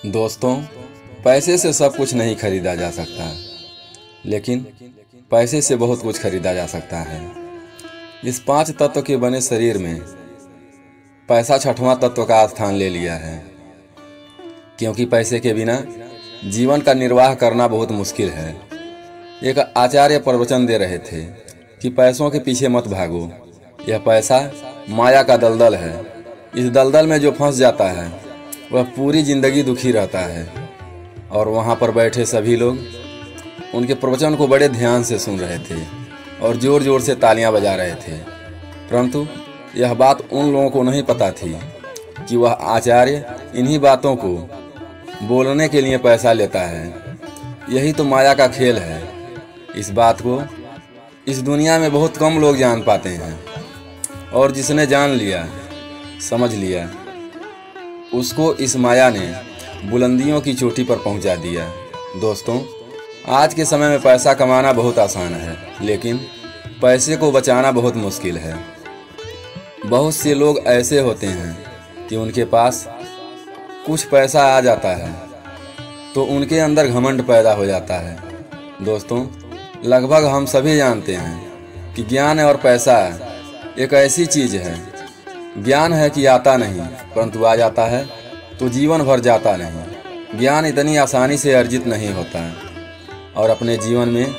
दोस्तों, पैसे से सब कुछ नहीं खरीदा जा सकता, लेकिन पैसे से बहुत कुछ खरीदा जा सकता है। इस 5 तत्व के बने शरीर में पैसा 6वां तत्व का स्थान ले लिया है, क्योंकि पैसे के बिना जीवन का निर्वाह करना बहुत मुश्किल है। एक आचार्य प्रवचन दे रहे थे कि पैसों के पीछे मत भागो, यह पैसा माया का दलदल है। इस दलदल में जो फंस जाता है वह पूरी जिंदगी दुखी रहता है। और वहाँ पर बैठे सभी लोग उनके प्रवचन को बड़े ध्यान से सुन रहे थे और जोर जोर से तालियां बजा रहे थे, परंतु यह बात उन लोगों को नहीं पता थी कि वह आचार्य इन्हीं बातों को बोलने के लिए पैसा लेता है। यही तो माया का खेल है। इस बात को इस दुनिया में बहुत कम लोग जान पाते हैं, और जिसने जान लिया, समझ लिया, उसको इस माया ने बुलंदियों की चोटी पर पहुंचा दिया। दोस्तों, आज के समय में पैसा कमाना बहुत आसान है, लेकिन पैसे को बचाना बहुत मुश्किल है। बहुत से लोग ऐसे होते हैं कि उनके पास कुछ पैसा आ जाता है तो उनके अंदर घमंड पैदा हो जाता है। दोस्तों, लगभग हम सभी जानते हैं कि ज्ञान और पैसा एक ऐसी चीज़ है। ज्ञान है कि आता नहीं, परंतु आ जाता है तो जीवन भर जाता नहीं। ज्ञान इतनी आसानी से अर्जित नहीं होता है, और अपने जीवन में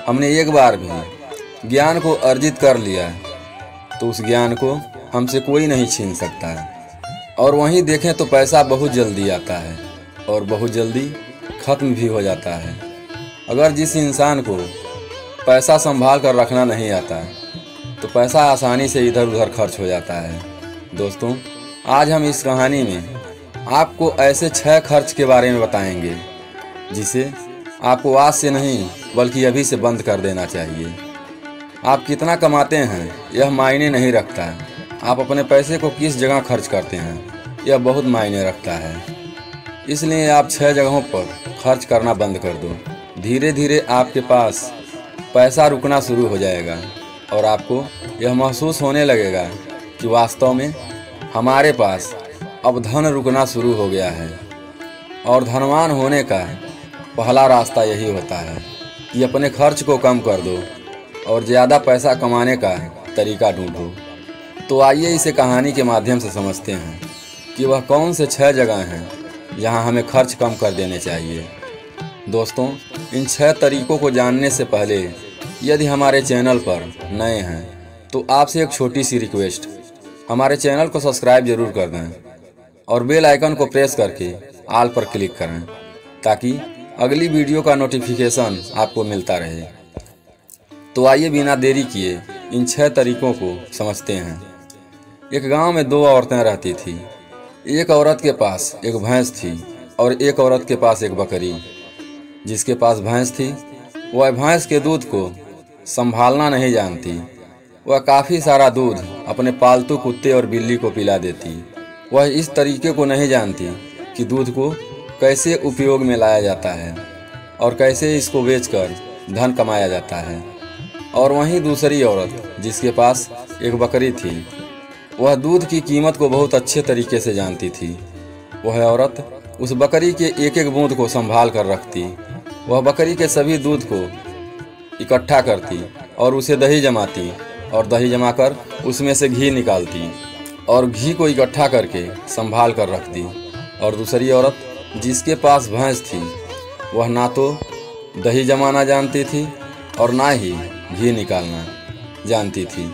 हमने एक बार भी ज्ञान को अर्जित कर लिया तो उस ज्ञान को हमसे कोई नहीं छीन सकता है। और वहीं देखें तो पैसा बहुत जल्दी आता है और बहुत जल्दी ख़त्म भी हो जाता है। अगर जिस इंसान को पैसा संभाल कर रखना नहीं आता तो पैसा आसानी से इधर उधर खर्च हो जाता है। दोस्तों, आज हम इस कहानी में आपको ऐसे 6 खर्च के बारे में बताएंगे जिसे आपको आज से नहीं बल्कि अभी से बंद कर देना चाहिए। आप कितना कमाते हैं यह मायने नहीं रखता, आप अपने पैसे को किस जगह खर्च करते हैं यह बहुत मायने रखता है। इसलिए आप 6 जगहों पर खर्च करना बंद कर दो। धीरे धीरे आपके पास पैसा रुकना शुरू हो जाएगा और आपको यह महसूस होने लगेगा कि वास्तव में हमारे पास अब धन रुकना शुरू हो गया है। और धनवान होने का पहला रास्ता यही होता है कि अपने खर्च को कम कर दो और ज़्यादा पैसा कमाने का तरीका ढूंढो। तो आइए इसे कहानी के माध्यम से समझते हैं कि वह कौन से 6 जगह हैं जहां हमें खर्च कम कर देने चाहिए। दोस्तों, इन 6 तरीकों को जानने से पहले यदि हमारे चैनल पर नए हैं तो आपसे एक छोटी सी रिक्वेस्ट, हमारे चैनल को सब्सक्राइब जरूर कर दें और बेल आइकन को प्रेस करके ऑल पर क्लिक करें ताकि अगली वीडियो का नोटिफिकेशन आपको मिलता रहे। तो आइए बिना देरी किए इन 6 तरीकों को समझते हैं। एक गांव में 2 औरतें रहती थी। एक औरत के पास एक भैंस थी और एक औरत के पास एक बकरी। जिसके पास भैंस थी वह भैंस के दूध को संभालना नहीं जानती। वह काफ़ी सारा दूध अपने पालतू कुत्ते और बिल्ली को पिला देती। वह इस तरीके को नहीं जानती कि दूध को कैसे उपयोग में लाया जाता है और कैसे इसको बेचकर धन कमाया जाता है। और वहीं दूसरी औरत जिसके पास एक बकरी थी, वह दूध की कीमत को बहुत अच्छे तरीके से जानती थी। वह औरत उस बकरी के एक एक बूंद को संभाल कर रखती। वह बकरी के सभी दूध को इकट्ठा करती और उसे दही जमाती और दही जमाकर उसमें से घी निकालती और घी को इकट्ठा करके संभाल कर रखती। और दूसरी औरत जिसके पास भैंस थी, वह ना तो दही जमाना जानती थी और ना ही घी निकालना जानती थी।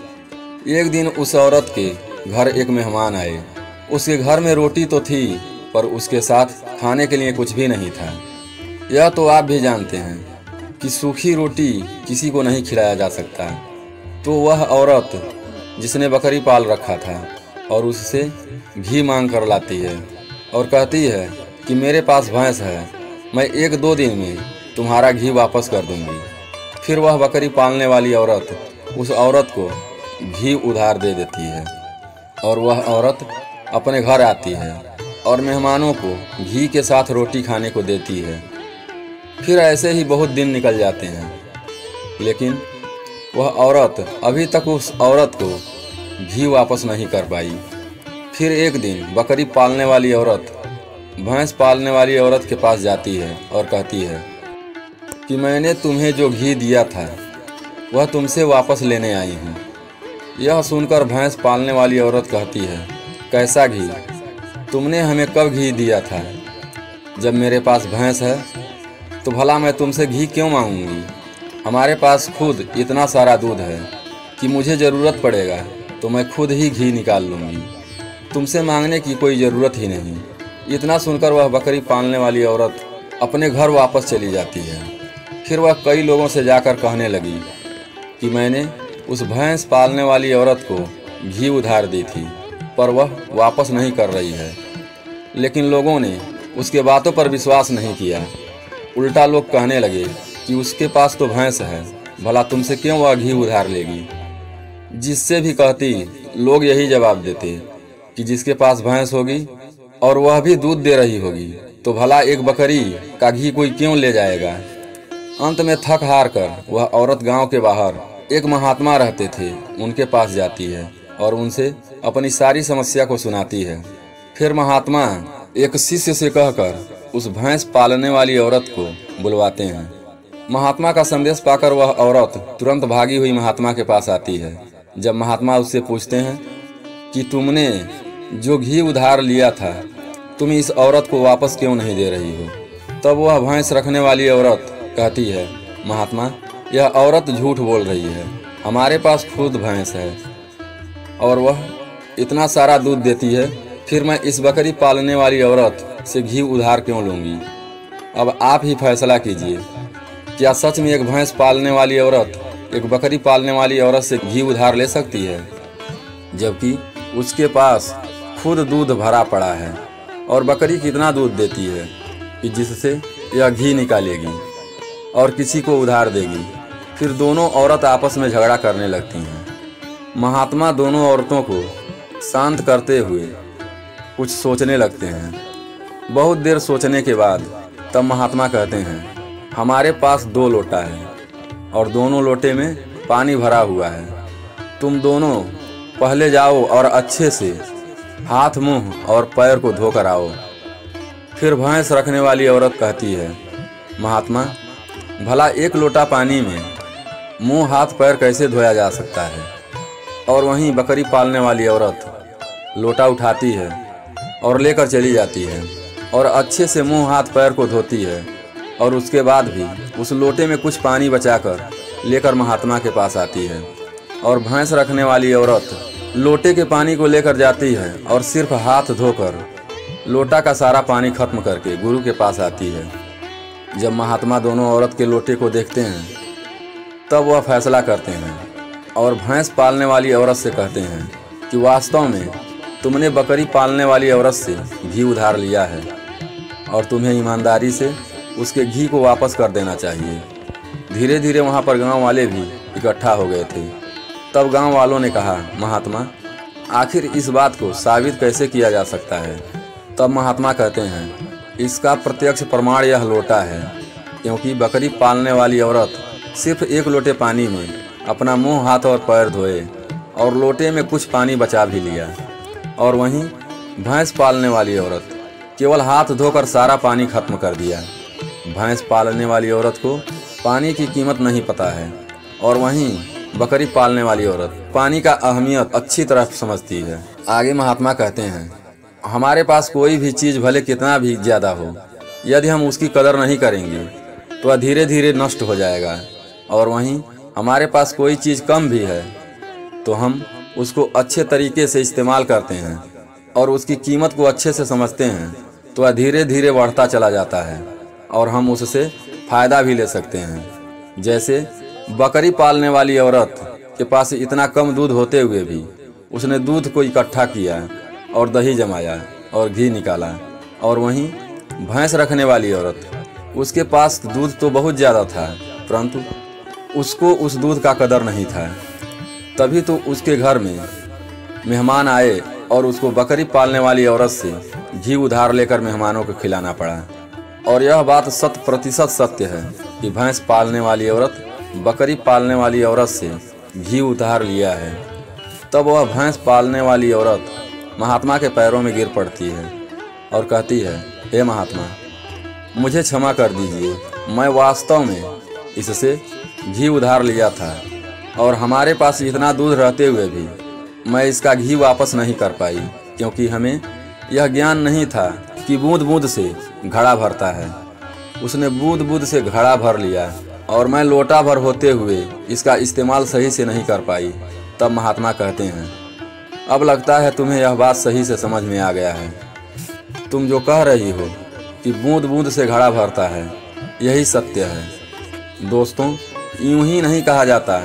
एक दिन उस औरत के घर एक मेहमान आए। उसके घर में रोटी तो थी, पर उसके साथ खाने के लिए कुछ भी नहीं था। यह तो आप भी जानते हैं कि सूखी रोटी किसी को नहीं खिलाया जा सकता। तो वह औरत जिसने बकरी पाल रखा था और उससे घी मांग कर लाती है और कहती है कि मेरे पास भैंस है, मैं 1-2 दिन में तुम्हारा घी वापस कर दूंगी। फिर वह बकरी पालने वाली औरत उस औरत को घी उधार दे देती है और वह औरत अपने घर आती है और मेहमानों को घी के साथ रोटी खाने को देती है। फिर ऐसे ही बहुत दिन निकल जाते हैं, लेकिन वह औरत अभी तक उस औरत को घी वापस नहीं कर पाई। फिर एक दिन बकरी पालने वाली औरत भैंस पालने वाली औरत के पास जाती है और कहती है कि मैंने तुम्हें जो घी दिया था वह तुमसे वापस लेने आई हूँ। यह सुनकर भैंस पालने वाली औरत कहती है, कैसा घी? तुमने हमें कब घी दिया था? जब मेरे पास भैंस है तो भला मैं तुमसे घी क्यों मांगूंगी? हमारे पास खुद इतना सारा दूध है कि मुझे ज़रूरत पड़ेगा तो मैं खुद ही घी निकाल लूँगी। तुमसे मांगने की कोई ज़रूरत ही नहीं। इतना सुनकर वह बकरी पालने वाली औरत अपने घर वापस चली जाती है। फिर वह कई लोगों से जाकर कहने लगी कि मैंने उस भैंस पालने वाली औरत को घी उधार दी थी, पर वह वापस नहीं कर रही है। लेकिन लोगों ने उसके बातों पर विश्वास नहीं किया। उल्टा लोग कहने लगे कि उसके पास तो भैंस है, भला तुमसे क्यों वह घी उधार लेगी? जिससे भी कहती लोग यही जवाब देते कि जिसके पास भैंस होगी और वह भी दूध दे रही होगी तो भला एक बकरी का घी कोई क्यों ले जाएगा। अंत में थक हार कर वह औरत गांव के बाहर एक महात्मा रहते थे उनके पास जाती है और उनसे अपनी सारी समस्या को सुनाती है। फिर महात्मा एक शिष्य से कहकर उस भैंस पालने वाली औरत को बुलवाते हैं। महात्मा का संदेश पाकर वह औरत तुरंत भागी हुई महात्मा के पास आती है। जब महात्मा उससे पूछते हैं कि तुमने जो घी उधार लिया था तुम इस औरत को वापस क्यों नहीं दे रही हो, तब वह भैंस रखने वाली औरत कहती है, महात्मा यह औरत झूठ बोल रही है। हमारे पास खुद भैंस है और वह इतना सारा दूध देती है, फिर मैं इस बकरी पालने वाली औरत से घी उधार क्यों लूँगी? अब आप ही फैसला कीजिए, क्या सच में एक भैंस पालने वाली औरत एक बकरी पालने वाली औरत से घी उधार ले सकती है, जबकि उसके पास खुद दूध भरा पड़ा है? और बकरी कितना दूध देती है कि जिससे यह घी निकालेगी और किसी को उधार देगी? फिर दोनों औरत आपस में झगड़ा करने लगती हैं। महात्मा दोनों औरतों को शांत करते हुए कुछ सोचने लगते हैं। बहुत देर सोचने के बाद तब महात्मा कहते हैं, हमारे पास 2 लोटा है और दोनों लोटे में पानी भरा हुआ है। तुम दोनों पहले जाओ और अच्छे से हाथ मुंह और पैर को धोकर आओ। फिर भैंस रखने वाली औरत कहती है, महात्मा भला 1 लोटा पानी में मुंह हाथ पैर कैसे धोया जा सकता है? और वहीं बकरी पालने वाली औरत लोटा उठाती है और लेकर चली जाती है और अच्छे से मुंह हाथ पैर को धोती है और उसके बाद भी उस लोटे में कुछ पानी बचाकर लेकर महात्मा के पास आती है। और भैंस रखने वाली औरत लोटे के पानी को लेकर जाती है और सिर्फ हाथ धोकर लोटा का सारा पानी खत्म करके गुरु के पास आती है। जब महात्मा दोनों औरत के लोटे को देखते हैं तब वह फैसला करते हैं और भैंस पालने वाली औरत से कहते हैं कि वास्तव में तुमने बकरी पालने वाली औरत से घी उधार लिया है और तुम्हें ईमानदारी से उसके घी को वापस कर देना चाहिए। धीरे धीरे वहाँ पर गांव वाले भी इकट्ठा हो गए थे। तब गांव वालों ने कहा, महात्मा आखिर इस बात को साबित कैसे किया जा सकता है? तब महात्मा कहते हैं, इसका प्रत्यक्ष प्रमाण यह लोटा है, क्योंकि बकरी पालने वाली औरत सिर्फ 1 लोटे पानी में अपना मुंह हाथ और पैर धोए और लोटे में कुछ पानी बचा भी लिया। और वहीं भैंस पालने वाली औरत केवल हाथ धोकर सारा पानी खत्म कर दिया। भैंस पालने वाली औरत को पानी की कीमत नहीं पता है और वहीं बकरी पालने वाली औरत पानी का अहमियत अच्छी तरह समझती है। आगे महात्मा कहते हैं, हमारे पास कोई भी चीज़ भले कितना भी ज़्यादा हो, यदि हम उसकी कदर नहीं करेंगे तो वह धीरे धीरे नष्ट हो जाएगा। और वहीं हमारे पास कोई चीज़ कम भी है तो हम उसको अच्छे तरीके से इस्तेमाल करते हैं और उसकी कीमत को अच्छे से समझते हैं तो वह धीरे धीरे बढ़ता चला जाता है और हम उससे फ़ायदा भी ले सकते हैं। जैसे बकरी पालने वाली औरत के पास इतना कम दूध होते हुए भी उसने दूध को इकट्ठा किया और दही जमाया और घी निकाला। और वहीं भैंस रखने वाली औरत, उसके पास दूध तो बहुत ज़्यादा था परंतु उसको उस दूध का कदर नहीं था। तभी तो उसके घर में मेहमान आए और उसको बकरी पालने वाली औरत से घी उधार लेकर मेहमानों को खिलाना पड़ा। और यह बात 100% सत्य है कि भैंस पालने वाली औरत बकरी पालने वाली औरत से घी उधार लिया है। तब वह भैंस पालने वाली औरत महात्मा के पैरों में गिर पड़ती है और कहती है, हे महात्मा, मुझे क्षमा कर दीजिए। मैं वास्तव में इससे घी उधार लिया था और हमारे पास इतना दूध रहते हुए भी मैं इसका घी वापस नहीं कर पाई, क्योंकि हमें यह ज्ञान नहीं था कि बूंद बूंद से घड़ा भरता है। उसने बूंद बूंद से घड़ा भर लिया और मैं लोटा भर होते हुए इसका इस्तेमाल सही से नहीं कर पाई। तब महात्मा कहते हैं, अब लगता है तुम्हें यह बात सही से समझ में आ गया है। तुम जो कह रही हो कि बूंद बूंद से घड़ा भरता है, यही सत्य है। दोस्तों, यूं ही नहीं कहा जाता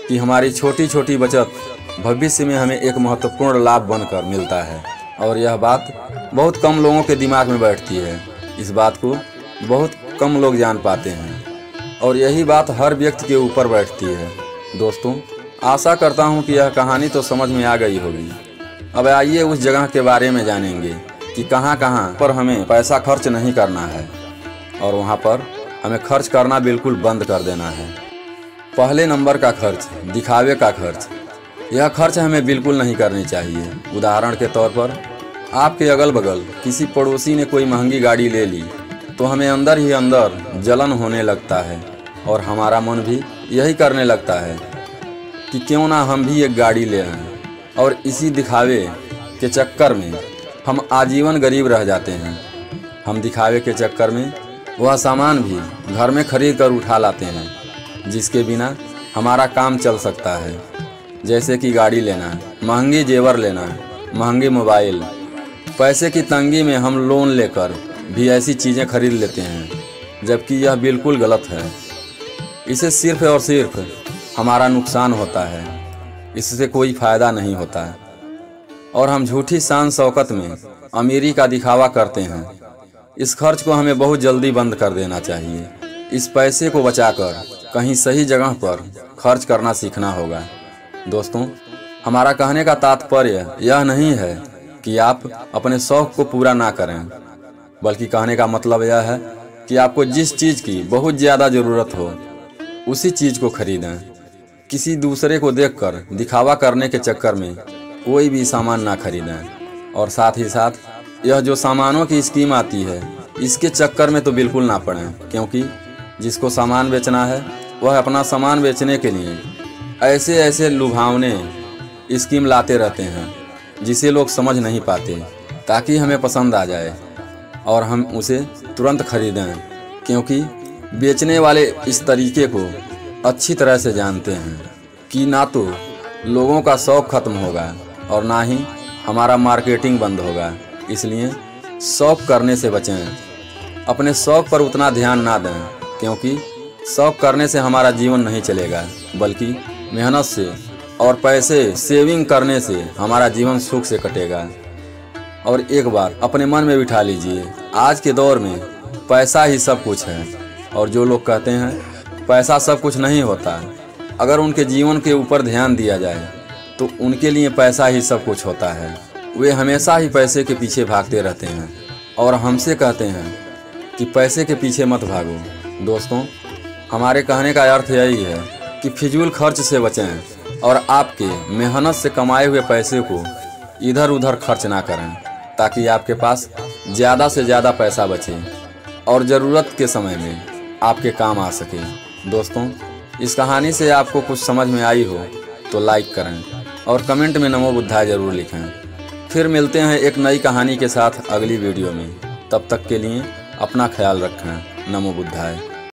कि हमारी छोटी छोटी बचत भविष्य में हमें एक महत्वपूर्ण लाभ बनकर मिलता है, और यह बात बहुत कम लोगों के दिमाग में बैठती है। इस बात को बहुत कम लोग जान पाते हैं और यही बात हर व्यक्ति के ऊपर बैठती है। दोस्तों, आशा करता हूँ कि यह कहानी तो समझ में आ गई होगी। अब आइए उस जगह के बारे में जानेंगे कि कहाँ कहाँ पर हमें पैसा खर्च नहीं करना है और वहाँ पर हमें खर्च करना बिल्कुल बंद कर देना है। पहले नंबर का खर्च, दिखावे का खर्च। यह खर्च हमें बिल्कुल नहीं करनी चाहिए। उदाहरण के तौर पर, आपके अगल बगल किसी पड़ोसी ने कोई महंगी गाड़ी ले ली तो हमें अंदर ही अंदर जलन होने लगता है और हमारा मन भी यही करने लगता है कि क्यों ना हम भी एक गाड़ी ले आएं, और इसी दिखावे के चक्कर में हम आजीवन गरीब रह जाते हैं। हम दिखावे के चक्कर में वह सामान भी घर में खरीद कर उठा लाते हैं जिसके बिना हमारा काम चल सकता है, जैसे कि गाड़ी लेना, महंगी जेवर लेना, महंगे मोबाइल। पैसे की तंगी में हम लोन लेकर भी ऐसी चीज़ें खरीद लेते हैं, जबकि यह बिल्कुल गलत है। इससे सिर्फ और सिर्फ हमारा नुकसान होता है, इससे कोई फ़ायदा नहीं होता है। और हम झूठी शान शौकत में अमीरी का दिखावा करते हैं। इस खर्च को हमें बहुत जल्दी बंद कर देना चाहिए। इस पैसे को बचाकर कहीं सही जगह पर खर्च करना सीखना होगा। दोस्तों, हमारा कहने का तात्पर्य यह नहीं है कि आप अपने शौक को पूरा ना करें, बल्कि कहने का मतलब यह है कि आपको जिस चीज़ की बहुत ज़्यादा ज़रूरत हो उसी चीज़ को खरीदें। किसी दूसरे को देखकर दिखावा करने के चक्कर में कोई भी सामान ना खरीदें, और साथ ही साथ यह जो सामानों की स्कीम आती है इसके चक्कर में तो बिल्कुल ना पड़ें, क्योंकि जिसको सामान बेचना है वह अपना सामान बेचने के लिए ऐसे ऐसे लुभावने स्कीम लाते रहते हैं जिसे लोग समझ नहीं पाते, ताकि हमें पसंद आ जाए और हम उसे तुरंत खरीदें, क्योंकि बेचने वाले इस तरीके को अच्छी तरह से जानते हैं कि ना तो लोगों का शौक खत्म होगा और ना ही हमारा मार्केटिंग बंद होगा। इसलिए शौक करने से बचें। अपने शौक पर उतना ध्यान ना दें, क्योंकि शौक करने से हमारा जीवन नहीं चलेगा, बल्कि मेहनत से और पैसे सेविंग करने से हमारा जीवन सुख से कटेगा। और एक बार अपने मन में बिठा लीजिए, आज के दौर में पैसा ही सब कुछ है। और जो लोग कहते हैं पैसा सब कुछ नहीं होता, अगर उनके जीवन के ऊपर ध्यान दिया जाए तो उनके लिए पैसा ही सब कुछ होता है। वे हमेशा ही पैसे के पीछे भागते रहते हैं और हमसे कहते हैं कि पैसे के पीछे मत भागो। दोस्तों, हमारे कहने का अर्थ यही है कि फिजूल खर्च से बचें और आपके मेहनत से कमाए हुए पैसे को इधर उधर खर्च ना करें, ताकि आपके पास ज़्यादा से ज़्यादा पैसा बचे और ज़रूरत के समय में आपके काम आ सके। दोस्तों, इस कहानी से आपको कुछ समझ में आई हो तो लाइक करें और कमेंट में नमो बुद्धाय ज़रूर लिखें। फिर मिलते हैं एक नई कहानी के साथ अगली वीडियो में। तब तक के लिए अपना ख्याल रखें। नमो बुद्धाय।